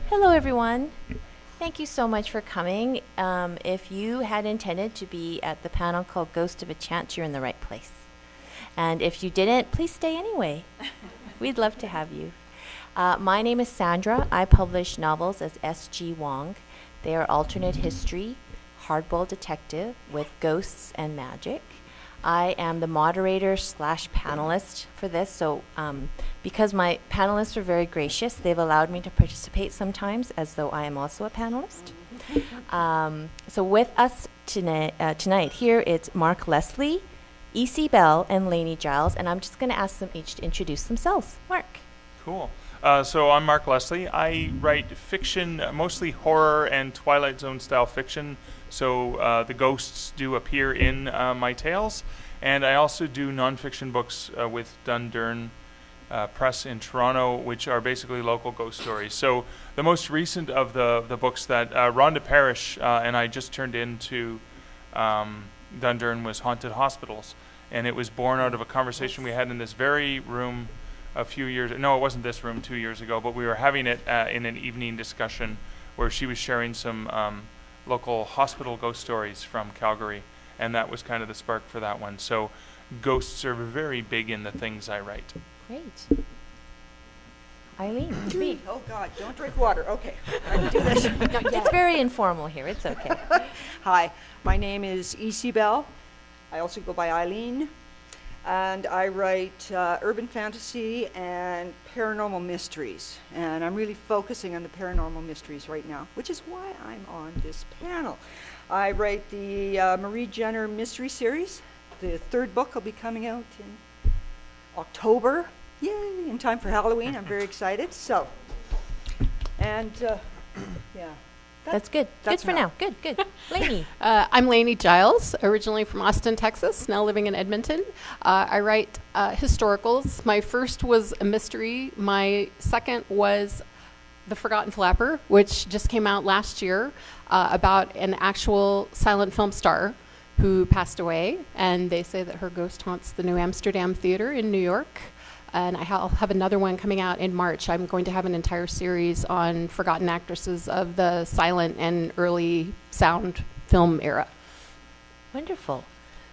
Hello, everyone. Thank you so much for coming. If you had intended to be at the panel called Ghost of a Chance, you're in the right place. And if you didn't, please stay anyway. We'd love to have you. My name is Sandra. I publish novels as S.G. Wong. They are alternate history, hardboiled detective with ghosts and magic. I am the moderator / panelist for this, so because my panelists are very gracious, they've allowed me to participate sometimes as though I am also a panelist. So with us tonight here, it's Mark Leslie, E.C. Bell, and Laini Giles, and I'm just going to ask them each to introduce themselves. Mark. Cool. So I'm Mark Leslie. I write fiction, mostly horror and Twilight Zone style fiction. So the ghosts do appear in my tales. And I also do nonfiction books with Dundurn Press in Toronto, which are basically local ghost stories. So the most recent of the books that Rhonda Parrish and I just turned into Dundurn was Haunted Hospitals. And it was born out of a conversation we had in this very room a few years, no, it wasn't this room 2 years ago, but we were having it in an evening discussion where she was sharing some local hospital ghost stories from Calgary, and that was kind of the spark for that one. So ghosts are very big in the things I write. Great. Eileen. Me. Oh God, don't drink water. Okay, I can do this. It's very informal here. It's okay. Hi, my name is E.C. Bell. I also go by Eileen. And I write urban fantasy and paranormal mysteries. And I'm really focusing on the paranormal mysteries right now, which is why I'm on this panel. I write the Marie Jenner mystery series. The third book will be coming out in October. Yay, in time for Halloween. I'm very excited. So, and yeah. That's good. Good for now. Good. Laini. I'm Laini Giles, originally from Austin, Texas, now living in Edmonton. I write historicals. My first was a mystery. My second was The Forgotten Flapper, which just came out last year, about an actual silent film star who passed away. And they say that her ghost haunts the New Amsterdam Theater in New York. And I'll have another one coming out in March. I'm going to have an entire series on forgotten actresses of the silent and early sound film era. Wonderful.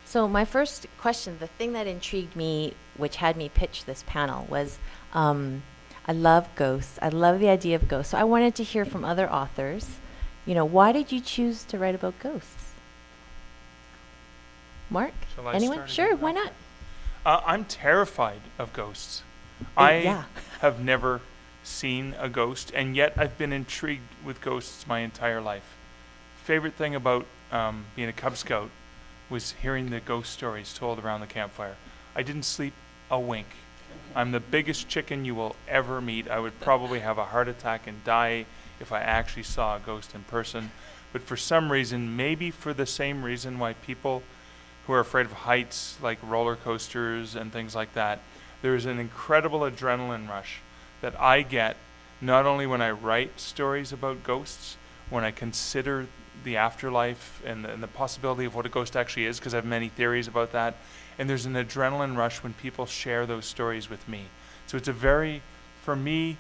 So my first question, the thing that intrigued me, which had me pitch this panel, was I love ghosts. I love the idea of ghosts. So I wanted to hear from other authors, why did you choose to write about ghosts? Mark? Shall I Anyone? start Sure, again? why not? I'm terrified of ghosts. I yeah. have never seen a ghost, and yet I've been intrigued with ghosts my entire life. Favorite thing about being a Cub Scout was hearing the ghost stories told around the campfire. I didn't sleep a wink. I'm the biggest chicken you will ever meet. I would probably have a heart attack and die if I actually saw a ghost in person. But for some reason, maybe for the same reason why people who are afraid of heights, like roller coasters and things like that, there's an incredible adrenaline rush that I get not only when I write stories about ghosts, when I consider the afterlife and the possibility of what a ghost actually is, because I have many theories about that, and there's an adrenaline rush when people share those stories with me. So it's for me,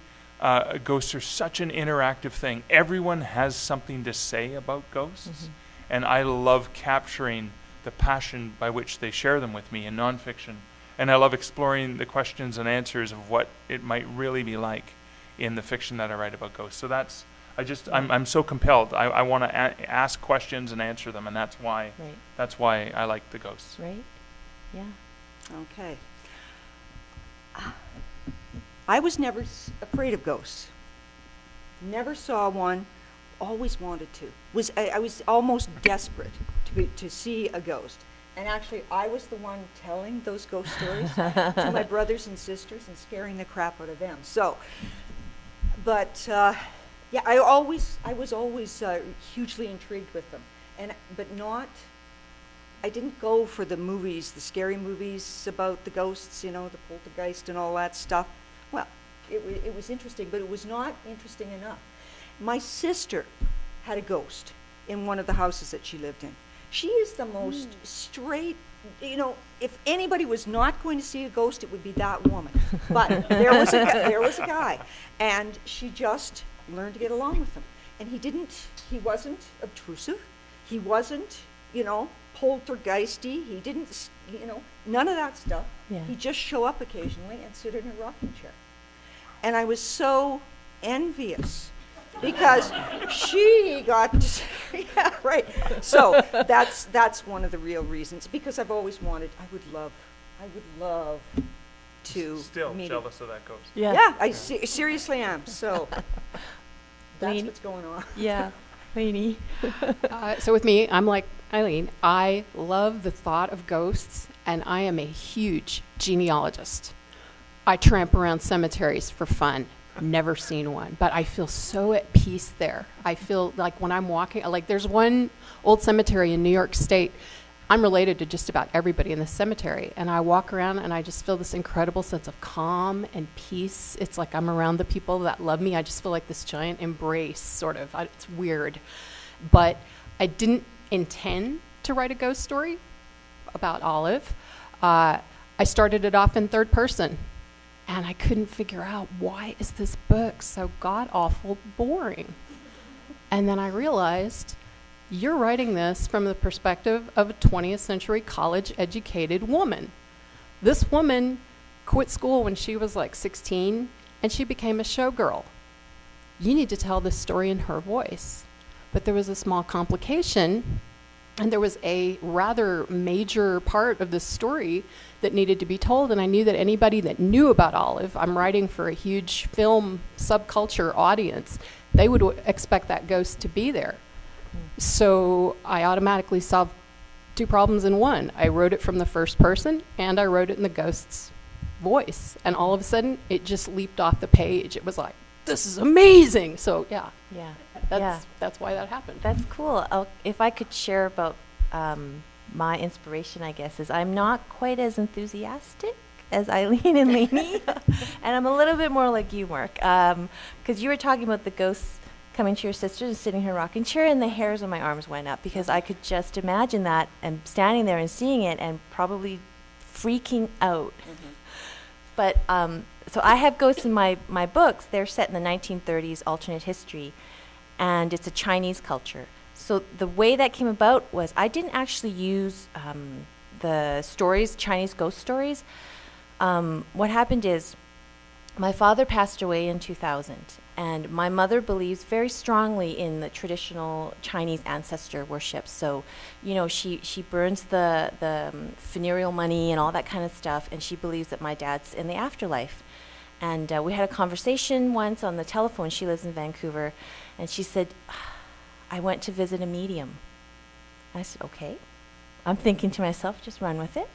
ghosts are such an interactive thing. Everyone has something to say about ghosts, and I love capturing the passion by which they share them with me in nonfiction. And I love exploring the questions and answers of what it might really be like in the fiction that I write about ghosts. So I'm so compelled. I want to ask questions and answer them, and that's why I like the ghosts. Right? Yeah. Okay. I was never afraid of ghosts. Never saw one. Always wanted to. I was almost desperate to see a ghost. And actually, I was the one telling those ghost stories to my brothers and sisters and scaring the crap out of them. So, but yeah, I was always hugely intrigued with them, I didn't go for the movies, the scary movies about the ghosts, the poltergeist and all that stuff. Well, it was interesting, but it was not interesting enough. My sister had a ghost in one of the houses that she lived in. She is the most straight, if anybody was not going to see a ghost, it would be that woman. But there was a guy, and she just learn to get along with him. And he wasn't obtrusive. He wasn't, poltergeisty. He didn't, none of that stuff. Yeah. He'd just show up occasionally and sit in a rocking chair. And I was so envious because she got to, yeah, right. So that's one of the real reasons, because I've always wanted, I would love to Still meet jealous of that ghost. Yeah, I seriously am. So that's Laini? what's going on. Yeah, Laini. So with me, I'm like Eileen. I love the thought of ghosts, and I am a huge genealogist. I tramp around cemeteries for fun. Never seen one, but I feel so at peace there. I feel like when I'm walking, like there's one old cemetery in New York State. I'm related to just about everybody in the cemetery, and I walk around and I just feel this incredible sense of calm and peace. It's like I'm around the people that love me. I just feel like this giant embrace, sort of. It's weird, but I didn't intend to write a ghost story about Olive. I started it off in third person, and I couldn't figure out, why is this book so god-awful boring? And then I realized, you're writing this from the perspective of a 20th century college-educated woman. This woman quit school when she was like 16, and she became a showgirl. You need to tell this story in her voice. But there was a small complication, and there was a rather major part of the story that needed to be told, and I knew that anybody that knew about Olive, I'm writing for a huge film subculture audience, they would expect that ghost to be there. So I automatically solved two problems in one. I wrote it from the first person, and I wrote it in the ghost's voice. And all of a sudden, it just leaped off the page. It was like, this is amazing. So yeah, that's why that happened. That's cool. If I could share about my inspiration, I guess, is I'm not quite as enthusiastic as Eileen and Laini, and I'm a little bit more like you, Mark, because you were talking about the ghosts coming to your sisters and sitting in her rocking chair, and the hairs on my arms went up because I could just imagine that and standing there and seeing it and probably freaking out. Mm-hmm. But so I have ghosts in my books. They're set in the 1930s alternate history, and it's a Chinese culture. So the way that came about was I didn't actually use the stories, Chinese ghost stories. What happened is my father passed away in 2000, and my mother believes very strongly in the traditional Chinese ancestor worship. So, she burns the funereal money and all that kind of stuff, and she believes that my dad's in the afterlife. And we had a conversation once on the telephone. She lives in Vancouver, and she said, I went to visit a medium. I said, okay. I'm thinking to myself, just run with it.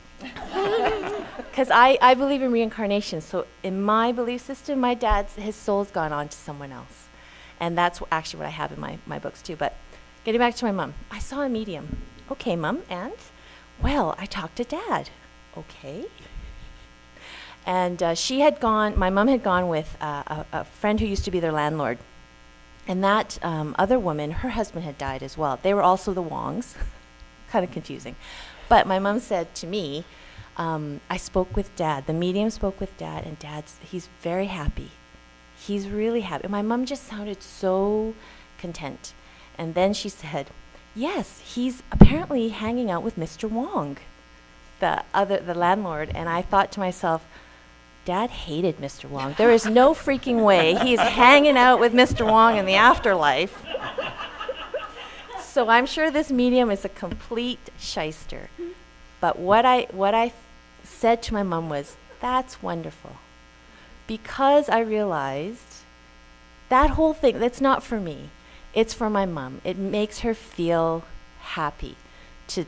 Because I believe in reincarnation. So in my belief system, his soul's gone on to someone else. And that's actually what I have in my books too. But getting back to my mom, I saw a medium. Okay, Mom, and? Well, I talked to Dad. Okay. And my mom had gone with a friend who used to be their landlord. And that other woman, her husband had died as well. They were also the Wongs. Kind of confusing. But my mom said to me, I spoke with Dad. The medium spoke with Dad, and he's very happy. He's really happy. And my mom just sounded so content. And then she said, yes, he's apparently hanging out with Mr. Wong, the landlord. And I thought to myself, Dad hated Mr. Wong. There is no freaking way he's hanging out with Mr. Wong in the afterlife. So I'm sure this medium is a complete shyster. But what I said to my mom was, that's wonderful. Because I realized that whole thing, that's not for me. It's for my mom. It makes her feel happy to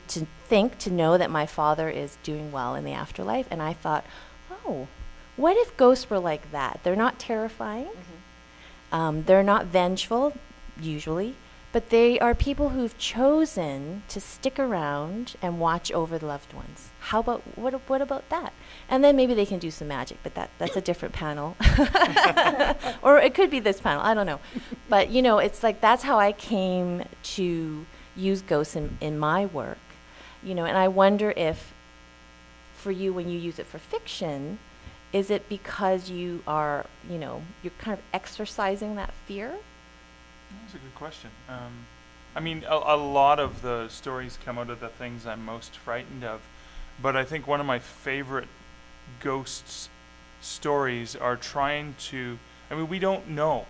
know that my father is doing well in the afterlife. And I thought, oh, what if ghosts were like that? They're not terrifying. Mm-hmm. They're not vengeful, usually. But they are people who've chosen to stick around and watch over the loved ones. How about, what about that? And then maybe they can do some magic, but that's a different panel. Or it could be this panel, I don't know. But, it's like that's how I came to use ghosts in my work. And I wonder if, for you, when you use it for fiction, is it because you are, you're kind of exercising that fear? That's a good question. I mean, a lot of the stories come out of the things I'm most frightened of, but I think one of my favorite ghosts stories are trying to, I mean, we don't know.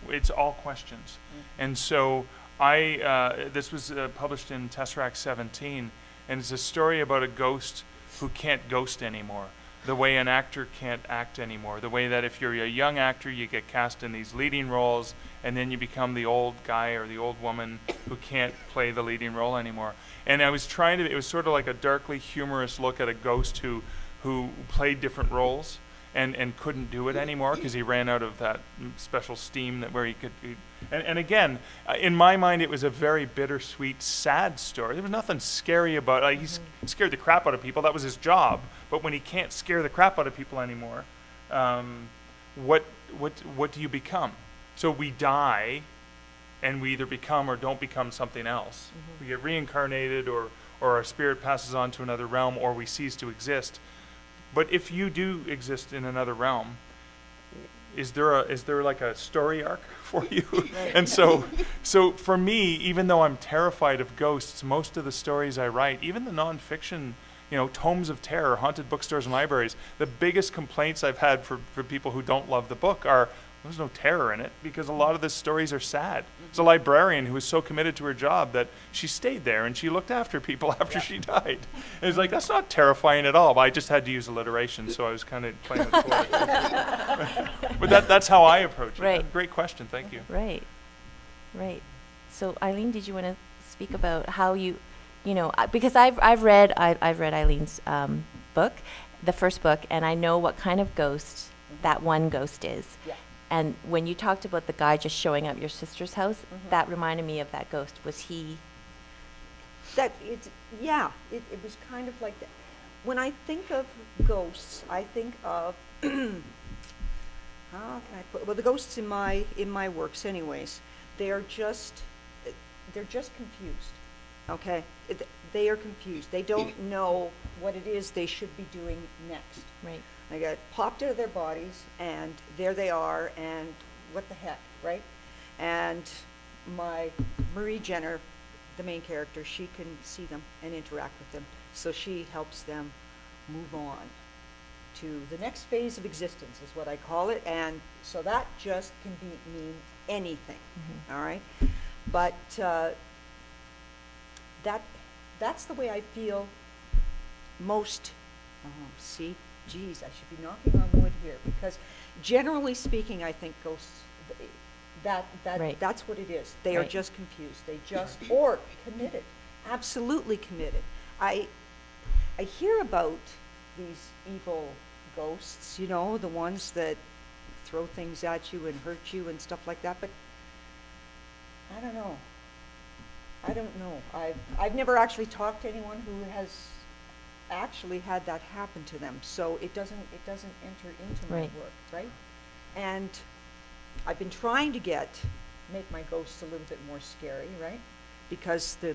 It's all questions. And so this was published in Tesseract 17, and it's a story about a ghost who can't ghost anymore. The way an actor can't act anymore. The way that if you're a young actor, you get cast in these leading roles, and then you become the old guy or the old woman who can't play the leading role anymore. And I was trying to, it was sort of like a darkly humorous look at a ghost who played different roles and couldn't do it anymore because he ran out of that special steam that where he could. And again, in my mind, it was a very bittersweet, sad story. There was nothing scary about it. He scared the crap out of people. That was his job. But when he can't scare the crap out of people anymore, what do you become? So we die, and we either become or don't become something else. We get reincarnated, or our spirit passes on to another realm, or we cease to exist. But if you do exist in another realm, is there like a story arc for you? And so for me, even though I'm terrified of ghosts, most of the stories I write, even the nonfiction, tomes of terror, haunted bookstores and libraries, the biggest complaints I've had for people who don't love the book are, there's no terror in it, because a lot of the stories are sad. There's a librarian who was so committed to her job that she stayed there and she looked after people after she died. And it's like, that's not terrifying at all. But I just had to use alliteration, so I was kind of playing with words. But that's how I approach it. Right. Great question, thank you. Right. So Eileen, did you want to speak about how because I've read Eileen's book, the first book, and I know what kind of ghost that one ghost is. Yeah. And when you talked about the guy just showing up at your sister's house, that reminded me of that ghost. Was he? It was kind of like that. When I think of ghosts, I think of how can I put? Well, the ghosts in my works, anyways, they're just confused. Okay, they are confused. They don't know what it is they should be doing next. Right. They got popped out of their bodies, and there they are, and what the heck, right? And my Marie Jenner, the main character, she can see them and interact with them, so she helps them move on to the next phase of existence, is what I call it, and so that just can mean anything, all right? But that's the way I feel most. Geez, I should be knocking on wood here, because generally speaking, I think ghosts, that's what it is. They are just confused. They just, or committed, absolutely committed. I hear about these evil ghosts, the ones that throw things at you and hurt you and stuff like that, but I don't know. I've never actually talked to anyone who has actually had that happen to them, so it doesn't enter into my work, right? And I've been trying to make my ghosts a little bit more scary, right? Because the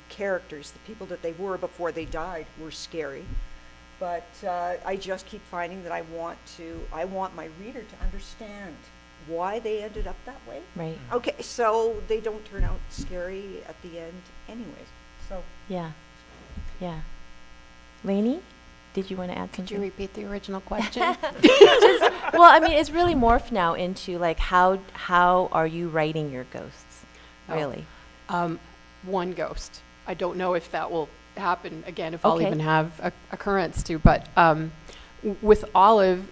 characters, the people that they were before they died, were scary. But I just keep finding that I want my reader to understand why they ended up that way. Right. Okay, so they don't turn out scary at the end anyways. So Yeah. Laini, did you want to add something? Could you repeat the original question? Well, I mean, it's really morphed now into like how are you writing your ghosts? Really? One ghost. I don't know if that will happen again, if I'll Okay. even have a occurrence to, but with Olive,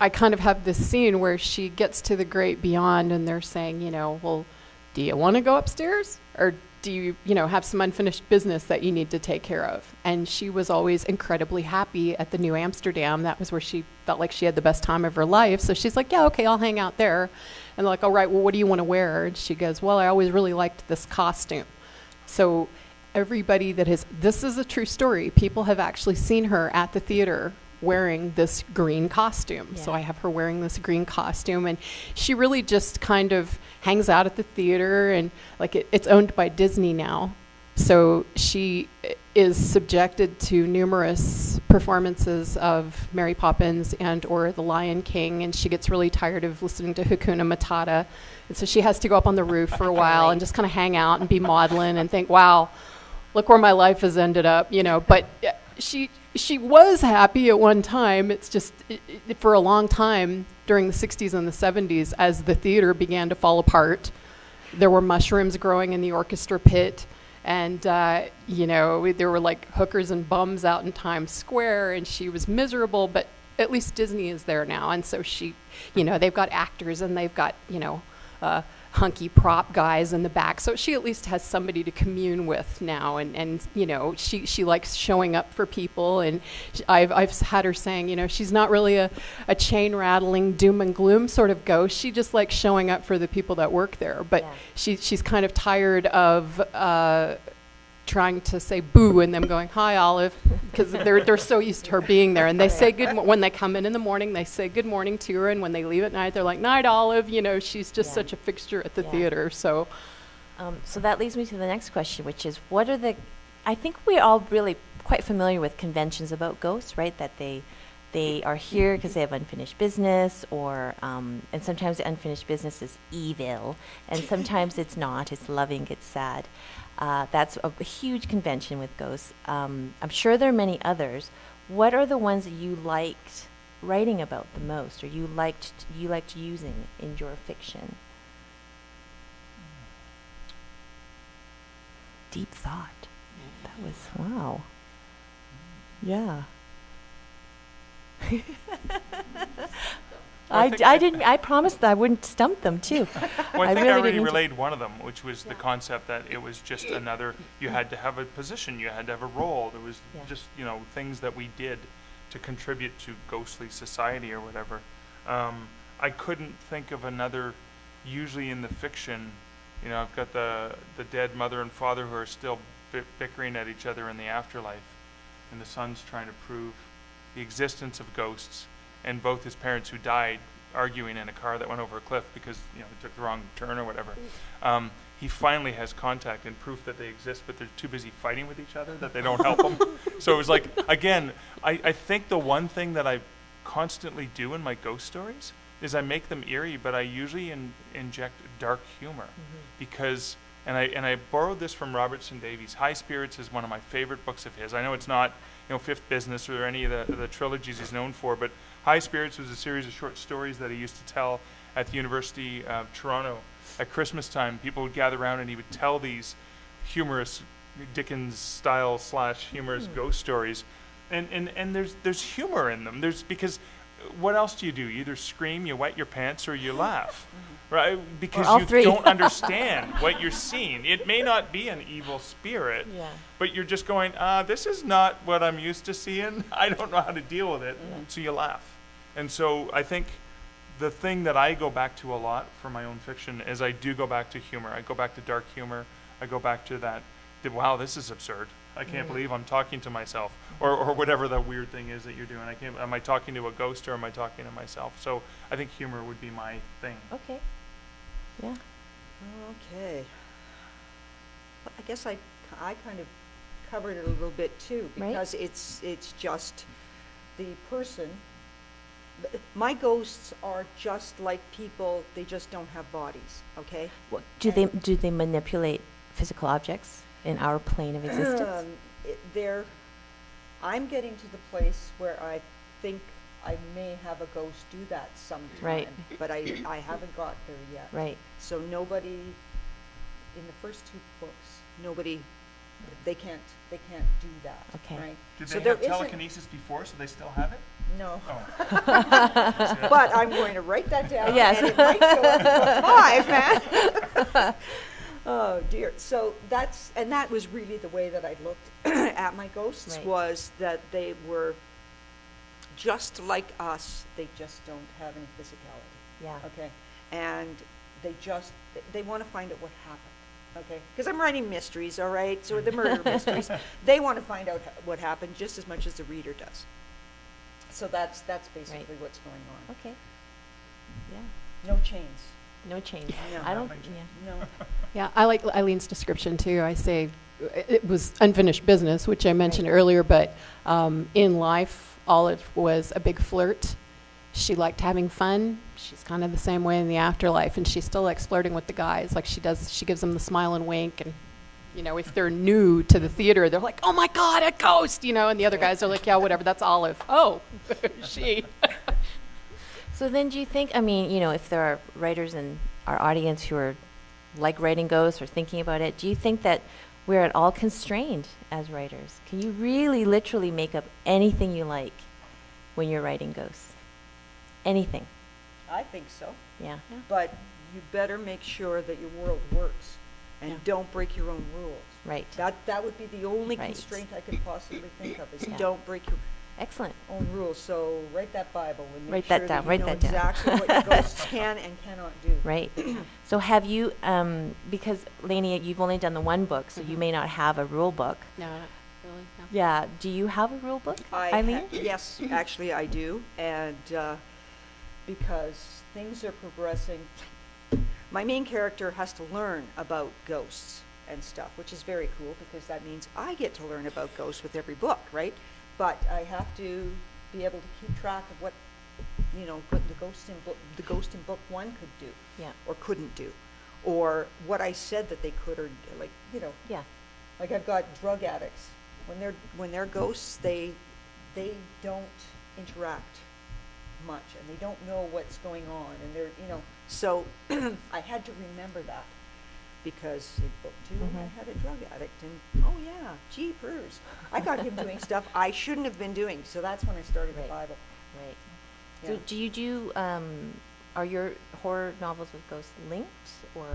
I kind of have this scene where she gets to the great beyond and they're saying, well, do you want to go upstairs? Or do you, have some unfinished business that you need to take care of? And she was always incredibly happy at the New Amsterdam. That was where she felt like she had the best time of her life. So she's like, yeah, okay, I'll hang out there. And they're like, all right, well, what do you want to wear? And she goes, well, I always really liked this costume. So everybody this is a true story. People have actually seen her at the theater wearing this green costume. Yeah. So I have her wearing this green costume, and she really just kind of hangs out at the theater, and like it's owned by Disney now. So she is subjected to numerous performances of Mary Poppins and or The Lion King, and she gets really tired of listening to Hakuna Matata, and so she has to go up on the roof for a while and just kind of hang out and be maudlin and think, wow, look where my life has ended up, you know. But she was happy at one time. It's just for a long time during the 60s and the 70s, as the theater began to fall apart, there were mushrooms growing in the orchestra pit. And, you know, there were like hookers and bums out in Times Square, and she was miserable, but at least Disney is there now. And so she, you know, they've got actors and they've got, you know, hunky prop guys in the back. So she at least has somebody to commune with now. And you know, she likes showing up for people. And I've had her saying, you know, she's not really a chain rattling doom and gloom sort of ghost. She just likes showing up for the people that work there. But she's kind of tired of trying to say boo and them going, hi, Olive, because they're so used to her being there. And they say when they come in the morning, they say good morning to her. And when they leave at night, they're like, night, Olive. You know, she's just such a fixture at the theater. So so that leads me to the next question, which is, what are the, I think we're all really quite familiar with conventions about ghosts, right? That they are here because they have unfinished business, or, and sometimes the unfinished business is evil, and sometimes it's not, it's loving, it's sad. That's a huge convention with ghosts. I'm sure there are many others. What are the ones that you liked writing about the most, or you liked using in your fiction? Deep thought. That was, wow. Yeah. I promised that I wouldn't stump them too. Well, I think really I already didn't relayed one of them, which was the concept that it was just another, you had to have a position, you had to have a role. There was just, you know, things that we did to contribute to ghostly society or whatever. I couldn't think of another, usually in the fiction, you know, I've got the dead mother and father who are still bickering at each other in the afterlife, and the son's trying to prove the existence of ghosts, and both his parents who died arguing in a car that went over a cliff because, you know, he took the wrong turn or whatever. He finally has contact and proof that they exist, but they're too busy fighting with each other that they don't help him. So it was like, again, I think the one thing that I constantly do in my ghost stories is I make them eerie, but I usually inject dark humor, because, and I borrowed this from Robertson Davies. High Spirits is one of my favorite books of his. I know it's not, you know, Fifth Business or any of the trilogies he's known for, but High Spirits was a series of short stories that he used to tell at the University of Toronto. At Christmas time, people would gather around and he would tell these humorous Dickens-style / humorous ghost stories. And there's humor in them. Because what else do? You either scream, you wet your pants, or you laugh, right? Because you don't understand what you're seeing. It may not be an evil spirit, but you're just going, this is not what I'm used to seeing. I don't know how to deal with it, so you laugh. And so I think the thing that I go back to a lot for my own fiction is I do go back to humor. I go back to dark humor. I go back to that, wow, this is absurd. I can't believe I'm talking to myself, or whatever the weird thing is that you're doing. Am I talking to a ghost, or am I talking to myself? So I think humor would be my thing. Okay. Yeah. Okay. Well, I guess I kind of covered it a little bit too, because it's just the person. My ghosts are just like people. They just don't have bodies. Okay. Well, do they manipulate physical objects in our plane of existence? I'm getting to the place where I think I may have a ghost do that sometime, but I haven't got there yet. Right. So nobody, in the first 2 books, they can't do that. Okay. Right? Did So they there have telekinesis before, so they still have it? No. Oh. But I'm going to write that down. Yes. And it might go up to 5, man. Oh dear. So that was really the way that I looked at my ghosts, was that they were just like us. They just don't have any physicality. Yeah. Okay. And they want to find out what happened. Okay. Because I'm writing mysteries, all right? So the murder mysteries. They want to find out what happened just as much as the reader does. So that's basically what's going on. Okay. Yeah. No chains. No change. No. I don't. Nothing. Yeah. No. Yeah, I like Eileen's description too. I say it was unfinished business, which I mentioned earlier, but in life, Olive was a big flirt. She liked having fun. She's kind of the same way in the afterlife, and she still likes flirting with the guys. Like she gives them the smile and wink, and if they're new to the theater, they're like, "Oh my God, a ghost!" And the other guys are like, "Yeah, whatever, that's Olive." Oh, she. So then do you think, if there are writers in our audience who are like writing ghosts or thinking about it, do you think that we're at all constrained as writers? Can you really literally make up anything you like when you're writing ghosts? Anything? I think so. Yeah. But you better make sure that your world works and don't break your own rules. Right. That would be the only Right. constraint I could possibly think of is Yeah. don't break your Excellent. own rules. So write that Bible and make Write sure that down, you write know that down. exactly what your ghosts can and cannot do. Right. So have you, because Laini, you've only done the one book, so you may not have a rule book. No, not really. No. Yeah. Do you have a rule book? Yes, actually I do. And because things are progressing, my main character has to learn about ghosts and stuff, which is very cool because that means I get to learn about ghosts with every book, right? But I have to be able to keep track of what the ghost in book one could do, Yeah. or couldn't do, or what I said that they could, or Yeah. like I've got drug addicts. When they're ghosts, they don't interact much, and they don't know what's going on, and they're so I had to remember that. Because in book two, I had a drug addict, and oh yeah, jeepers, I got him doing stuff I shouldn't have been doing. So that's when I started the Bible. Right. Yeah. So do you do, are your horror novels with ghosts linked, or?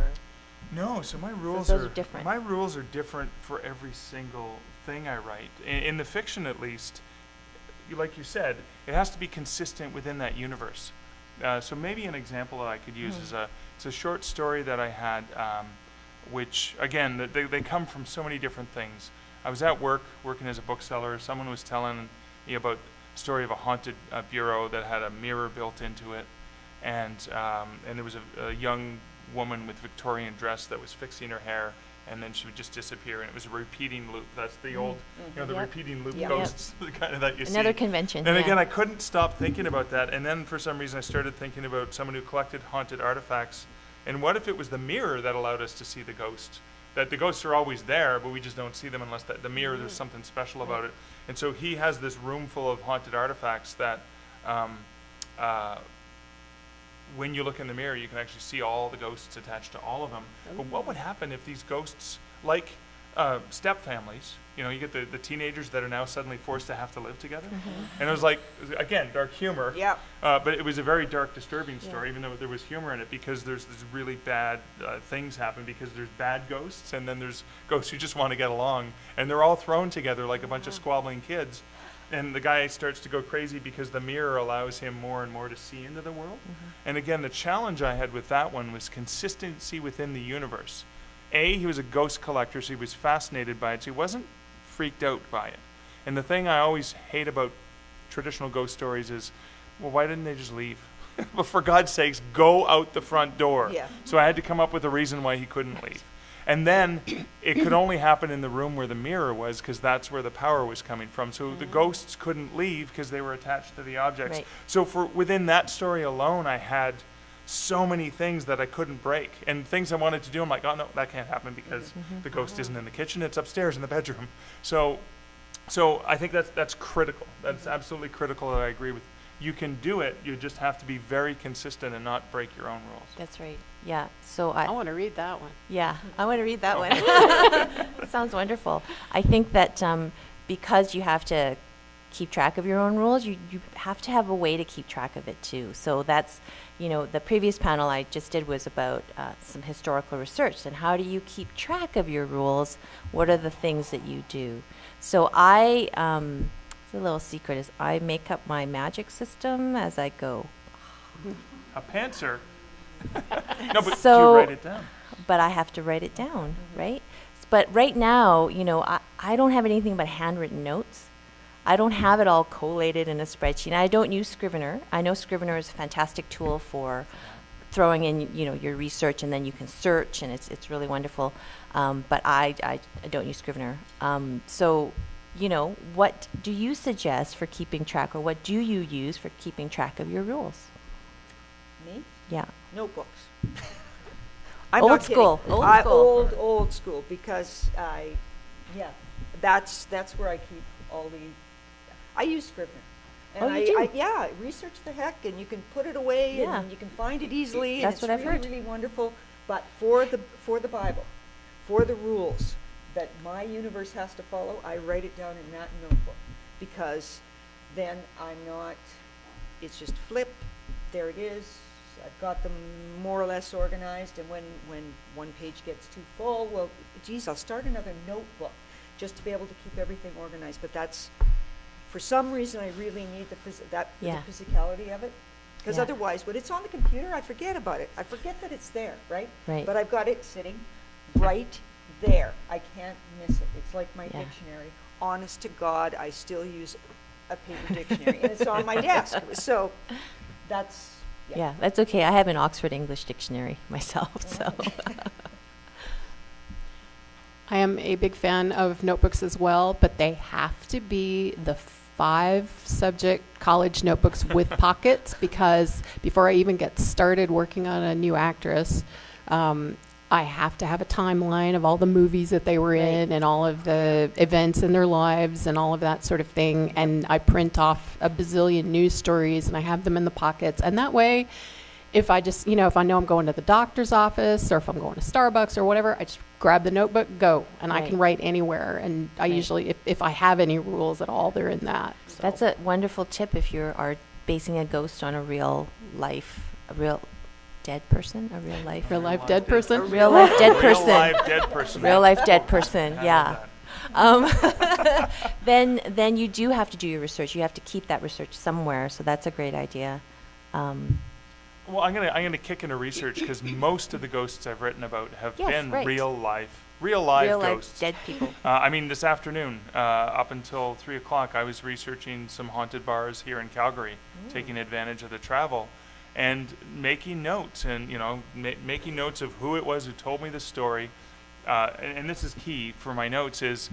No, so my rules those are different. My rules are different for every single thing I write. In the fiction, at least, like you said, it has to be consistent within that universe. So maybe an example that I could use is it's a short story that I had, which again they come from so many different things. I was at work working as a bookseller. Someone was telling me about a story of a haunted bureau that had a mirror built into it, and there was a young woman with Victorian dress that was fixing her hair, and then she would just disappear, and it was a repeating loop. That's the old, the Yep. repeating loop Yep. ghosts, the kind of that you see. Another convention. And yeah. again, I couldn't stop thinking about that, and then for some reason I started thinking about someone who collected haunted artifacts, and what if it was the mirror that allowed us to see the ghost? That the ghosts are always there, but we just don't see them unless the mirror, there's something special about it. And so he has this room full of haunted artifacts that when you look in the mirror, you can actually see all the ghosts attached to all of them. But what would happen if these ghosts, like step families, you get the teenagers that are now suddenly forced to have to live together? And it was like, again, dark humor. Yeah. But it was a very dark, disturbing story, even though there was humor in it, because there's really bad things happen, because there's bad ghosts, and then there's ghosts who just want to get along. And they're all thrown together like a bunch of squabbling kids. And the guy starts to go crazy because the mirror allows him more and more to see into the world. And again, the challenge I had with that one was consistency within the universe. He was a ghost collector, so he was fascinated by it, so he wasn't freaked out by it. And the thing I always hate about traditional ghost stories is, well, why didn't they just leave? Well, for God's sakes, go out the front door. Yeah. So I had to come up with a reason why he couldn't leave. And then it could only happen in the room where the mirror was, because that's where the power was coming from. So the ghosts couldn't leave because they were attached to the objects. Right. So within that story alone, I had so many things that I couldn't break. And things I wanted to do, I'm like, oh no, that can't happen because the ghost isn't in the kitchen, it's upstairs in the bedroom. So I think that's critical. That's absolutely critical, and I agree with. You can do it, you just have to be very consistent and not break your own rules. That's right. Yeah. So I want to read that one. Yeah, I want to read that one. Sounds wonderful. I think that because you have to keep track of your own rules, you have to have a way to keep track of it too. So that's, the previous panel I just did was about some historical research and how do you keep track of your rules? What are the things that you do? So the little secret is I make up my magic system as I go. A pantser. No, but So- do you write it down? But I have to write it down, right? But right now, I don't have anything but handwritten notes. I don't have it all collated in a spreadsheet. I don't use Scrivener. I know Scrivener is a fantastic tool for throwing in, your research, and then you can search, and it's really wonderful. But I don't use Scrivener. So, what do you suggest for keeping track, or what do you use for keeping track of your rules? Me? Yeah. Notebooks. Old school. Old school, because that's where I keep all the. I use Scrivener. And you do? I research the heck, and you can put it away, Yeah. and you can find it easily. That's and what I've heard. It's really wonderful. But for the Bible, for the rules that my universe has to follow, I write it down in that notebook, because then I'm not. It's just flip. There it is. I've got them more or less organized, and when one page gets too full, well, geez, I'll start another notebook just to be able to keep everything organized. But that's, for some reason, I really need the physicality of it, because otherwise, when it's on the computer, I forget about it. I forget that it's there, right? Right. But I've got it sitting right there. I can't miss it. It's like my dictionary. Honest to God, I still use a paper dictionary, and it's on my desk. So that's. Yeah, that's okay. I have an Oxford English dictionary myself, so. I am a big fan of notebooks as well, but they have to be the 5-subject college notebooks with pockets, because before I even get started working on a new actress, I have to have a timeline of all the movies that they were in and all of the events in their lives and all of that sort of thing. And I print off a bazillion news stories, and I have them in the pockets. And that way, if I just, if I know I'm going to the doctor's office, or if I'm going to Starbucks or whatever, I just grab the notebook, go, and I can write anewhere. And I usually, if I have any rules at all, they're in that. So. That's a wonderful tip if you are basing a ghost on a real dead person, a real life dead person. Real life dead person. Real life dead person. Real life dead person. Yeah. Then you do have to do your research. You have to keep that research somewhere. So that's a great idea. Well, I'm gonna kick into research, because most of the ghosts I've written about have been real live ghosts. Dead people. This afternoon, up until 3:00, I was researching some haunted bars here in Calgary, taking advantage of the travel, and making notes, and making notes of who it was who told me the story. And this is key for my notes: is,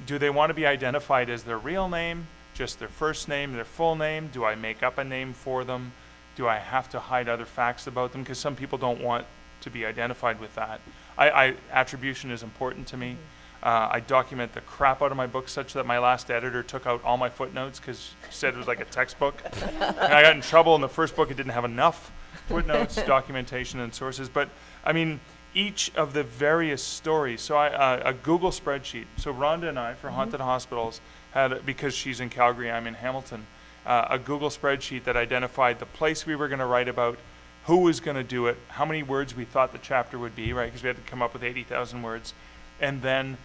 do they want to be identified as their real name, just their first name, their full name? Do I make up a name for them? Do I have to hide other facts about them? Because some people don't want to be identified with that. Attribution is important to me. I document the crap out of my book, such that my last editor took out all my footnotes, because she said it was like a textbook. And I got in trouble in the first book. It didn't have enough footnotes, documentation, and sources. But each of the various stories. So a Google spreadsheet. So Rhonda and I, for Haunted Hospitals, had, because she's in Calgary, I'm in Hamilton, a Google spreadsheet that identified the place we were going to write about, who was going to do it, how many words we thought the chapter would be, right? Because we had to come up with 80,000 words. And then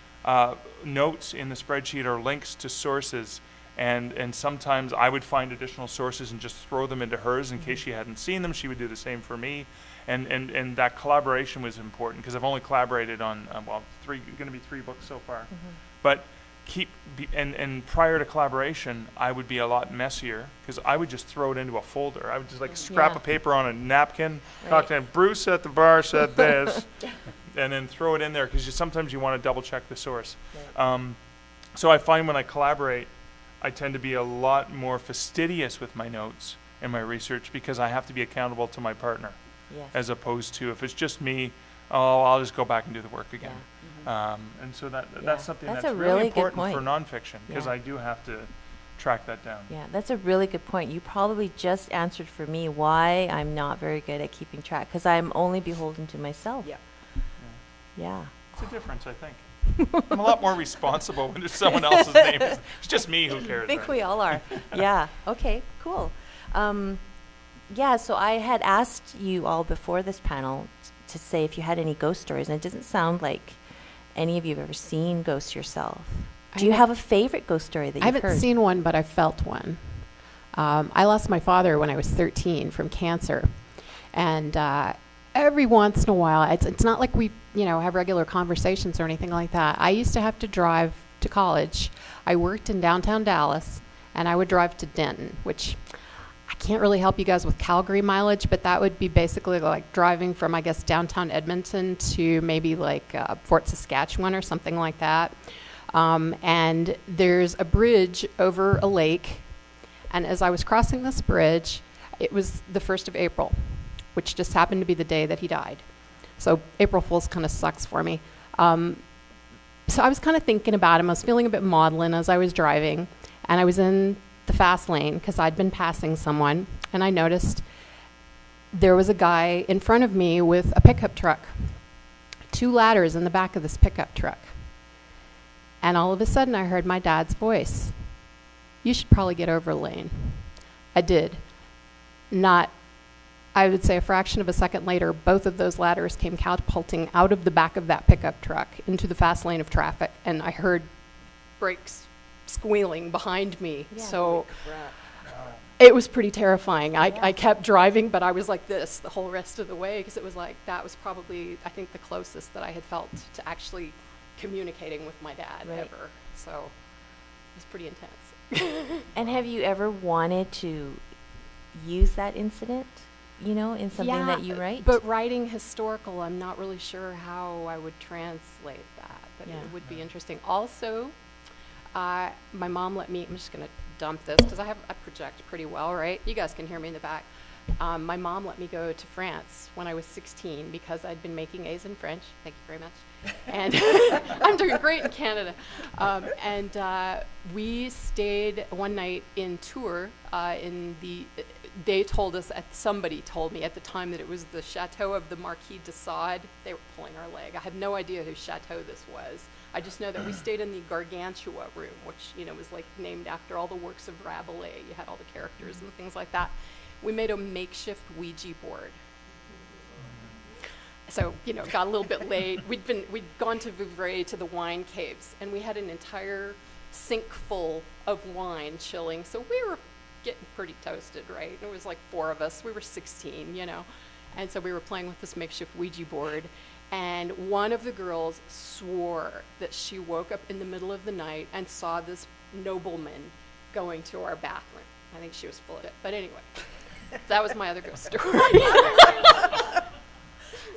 notes in the spreadsheet are links to sources. And sometimes I would find additional sources and just throw them into hers in case she hadn't seen them. She would do the same for me. And that collaboration was important, because I've only collaborated on, going to be 3 books so far. But and prior to collaboration, I would be a lot messier, because I would just throw it into a folder. I would just scrap a paper on a napkin, talk to him, Bruce at the bar said this, and then throw it in there, because sometimes you want to double check the source. So I find when I collaborate, I tend to be a lot more fastidious with my notes and my research, because I have to be accountable to my partner, as opposed to if it's just me, I'll just go back and do the work again. And so that's something that's really important for nonfiction, because I do have to track that down. Yeah, that's a really good point. You probably just answered for me why I'm not very good at keeping track, because I'm only beholden to myself. Yeah. It's a difference, I think. I'm a lot more responsible when it's someone else's name. It's just me, who cares? I think we all are. Yeah. Okay, cool. So I had asked you all before this panel to say if you had any ghost stories, and it doesn't sound like any of you have ever seen ghosts yourself. Do you have a favorite ghost story that you've heard? I haven't seen one, but I felt one. I lost my father when I was 13 from cancer. And every once in a while, it's not like we have regular conversations or anything like that. I used to have to drive to college. I worked in downtown Dallas, and I would drive to Denton, which I can't really help you guys with Calgary mileage, but that would be basically like driving from, I guess, downtown Edmonton to maybe like Fort Saskatchewan or something like that. And there's a bridge over a lake. And as I was crossing this bridge, it was the 1st of April, which just happened to be the day that he died. So April Fool's kind of sucks for me. So I was kind of thinking about him. I was feeling a bit maudlin as I was driving. And I was in the fast lane because I'd been passing someone. And I noticed there was a guy in front of me with a pickup truck. 2 ladders in the back of this pickup truck. And all of a sudden I heard my dad's voice. You should probably get over, Lane. I did. Not, I would say a fraction of a second later, both of those ladders came catapulting out of the back of that pickup truck into the fast lane of traffic, and I heard brakes squealing behind me. Yeah. So it was pretty terrifying. I kept driving, but I was like this the whole rest of the way, because it was like, that was probably, I think, the closest that I had felt to actually communicating with my dad ever. So it was pretty intense. And have you ever wanted to use that incident, you know, in something that you write? But writing historical, I'm not really sure how I would translate that, but it would be interesting. Also, my mom let me, I'm just going to dump this because I project pretty well, right? You guys can hear me in the back. My mom let me go to France when I was 16 because I'd been making A's in French. Thank you very much. And I'm doing great in Canada. We stayed one night in Tours they told us, somebody told me at the time that it was the Chateau of the Marquis de Sade. They were pulling our leg. I have no idea whose chateau this was. I just know that we stayed in the Gargantua room, which, you know, was like named after all the works of Rabelais. You had all the characters and things like that. We made a makeshift Ouija board. So, you know, got a little bit late. We'd gone to Vouvray to the wine caves, and we had an entire sink full of wine chilling. So we were getting pretty toasted, right? It was like 4 of us. We were 16, you know. And so we were playing with this makeshift Ouija board. And one of the girls swore that she woke up in the middle of the night and saw this nobleman going to our bathroom. I think she was full of it. But anyway, that was my other ghost story.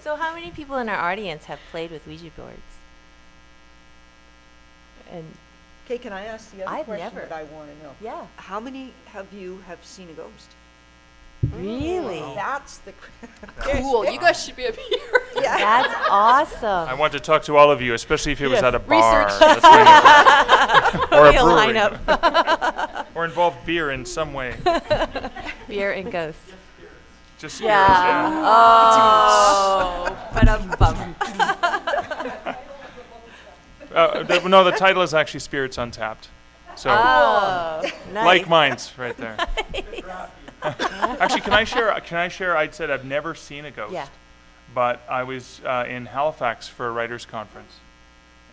So how many people in our audience have played with Ouija boards? And Okay, can I ask the other I've question never. that I want to know? yeah. How many of you have seen a ghost? Really? That's the Cool. You guys should be up here. Yeah. That's awesome. I want to talk to all of you, especially if it was Yes. at a bar. Research. That's my or a Real brewery. lineup. Or involved beer in some way. Beer and ghosts. Just spirits, Yeah. Oh. But no, the title is actually Spirits Untapped. So, Oh. Nice. like minds right there. Actually, can I share? I said I've never seen a ghost. Yeah. But I was in Halifax for a writers' conference,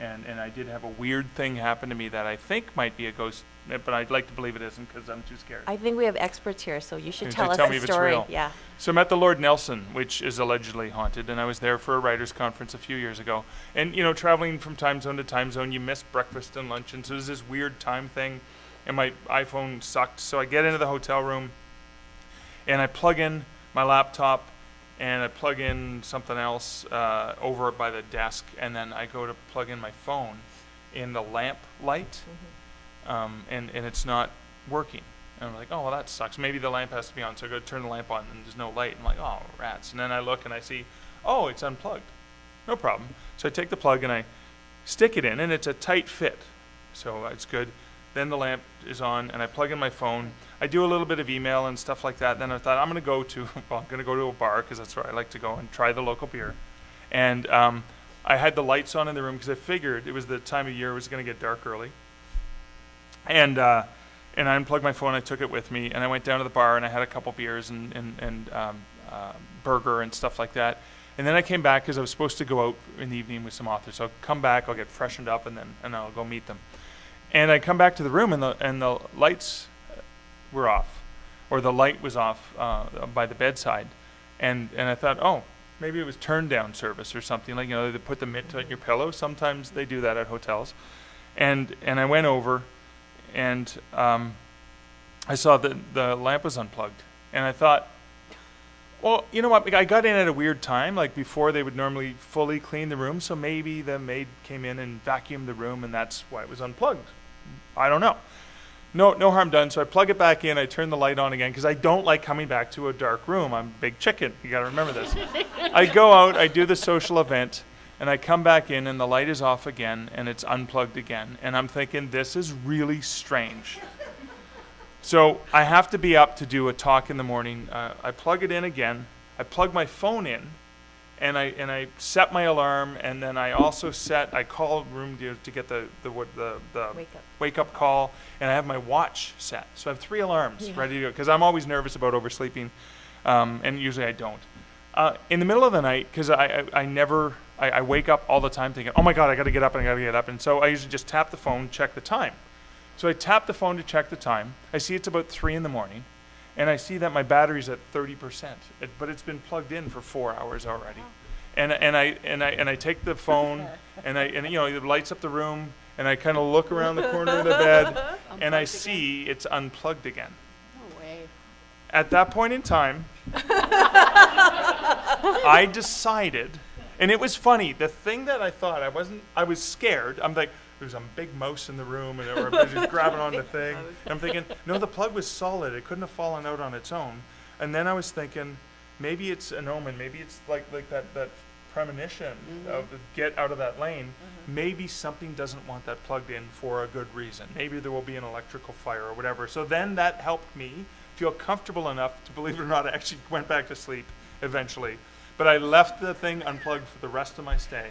and I did have a weird thing happen to me that I think might be a ghost, but I'd like to believe it isn't because I'm too scared. I think we have experts here, so you should You tell should us tell the me if it's story. real. Yeah. So I'm at the Lord Nelson, which is allegedly haunted, and I was there for a writers' conference a few years ago. And, you know, traveling from time zone to time zone, you miss breakfast and lunch, and so there's this weird time thing, and my iPhone sucked. So I get into the hotel room, and I plug in my laptop, and I plug in something else over by the desk, and then I go to plug in my phone in the lamp light, and it's not working. And I'm like, oh, well, that sucks. Maybe the lamp has to be on. So I go to turn the lamp on, and there's no light. I'm like, oh, rats. And then I look, and I see, oh, it's unplugged. No problem. So I take the plug, and I stick it in, and it's a tight fit. So it's good. Then the lamp is on, and I plug in my phone. I do a little bit of email and stuff like that. Then I thought, I'm going to go to a bar, because that's where I like to go and try the local beer. And I had the lights on in the room, because I figured it was the time of year it was going to get dark early. And I unplugged my phone, I took it with me, and I went down to the bar, and I had a couple beers and burger and stuff like that. And then I came back, because I was supposed to go out in the evening with some authors. So I'll come back, I'll get freshened up, and I'll go meet them. And I come back to the room, and the lights were off, or the light was off by the bedside. And I thought, oh, maybe it was turn down service or something. Like, you know, they put the mitt on your pillow. Sometimes they do that at hotels. And I went over, and I saw that the lamp was unplugged, And I thought, well, you know what? I got in at a weird time, like before they would normally fully clean the room. So maybe the maid came in and vacuumed the room, and that's why it was unplugged. I don't know. No harm done. So I plug it back in. I turn the light on again because I don't like coming back to a dark room. I'm a big chicken. You got to remember this. I go out. I do the social event, and I come back in, and the light is off again, and it's unplugged again. And I'm thinking, this is really strange. So I have to be up to do a talk in the morning. I plug it in again. I plug my phone in, and I set my alarm, and then I also I call room to get the wake up call, and I have my watch set. So I have 3 alarms ready to go because I'm always nervous about oversleeping, and usually I don't. In the middle of the night, because I wake up all the time thinking, oh my God, I got to get up, and so I usually just tap the phone, check the time. So I tap the phone to check the time. I see it's about 3 in the morning, and I see that my battery's at 30%, but it's been plugged in for 4 hours already. And I take the phone, and it lights up the room, and I kind of look around the corner of the bed, and I see it's unplugged again. No way. At that point in time, I decided, and it was funny. The thing that I thought I was scared. I'm like, there's a big mouse in the room, and I was just grabbing on the thing. And I'm thinking, no, the plug was solid. It couldn't have fallen out on its own. And then I was thinking, maybe it's an omen. Maybe it's like that premonition of get out of that lane. Maybe something doesn't want that plugged in for a good reason. Maybe there will be an electrical fire or whatever. So then that helped me feel comfortable enough to, believe it or not, I actually went back to sleep eventually. But I left the thing unplugged for the rest of my stay.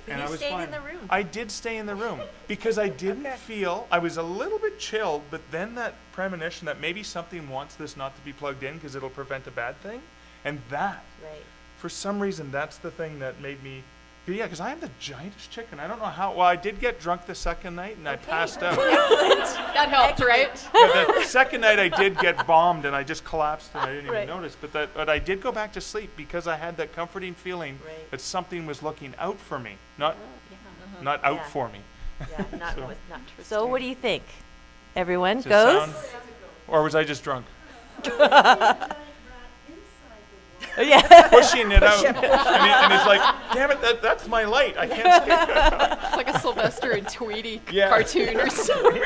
And I was fine. In the room. I did stay in the room because I didn't feel, I was a little bit chilled, but then that premonition that maybe something wants this not to be plugged in because it'll prevent a bad thing. And that, for some reason, that's the thing that made me, because I am the giantest chicken. I don't know how, well, I did get drunk the second night and I passed out. That helped, right? Yeah, the second night I did get bombed and I just collapsed and I didn't even notice. But I did go back to sleep because I had that comforting feeling that something was looking out for me, not out for me. Yeah, not true. So what do you think? Everyone Does it goes? sound- or was I just drunk? Pushing it out. And it's like, damn it, that's my light. I can't see it. It's like a Sylvester and Tweety cartoon or something.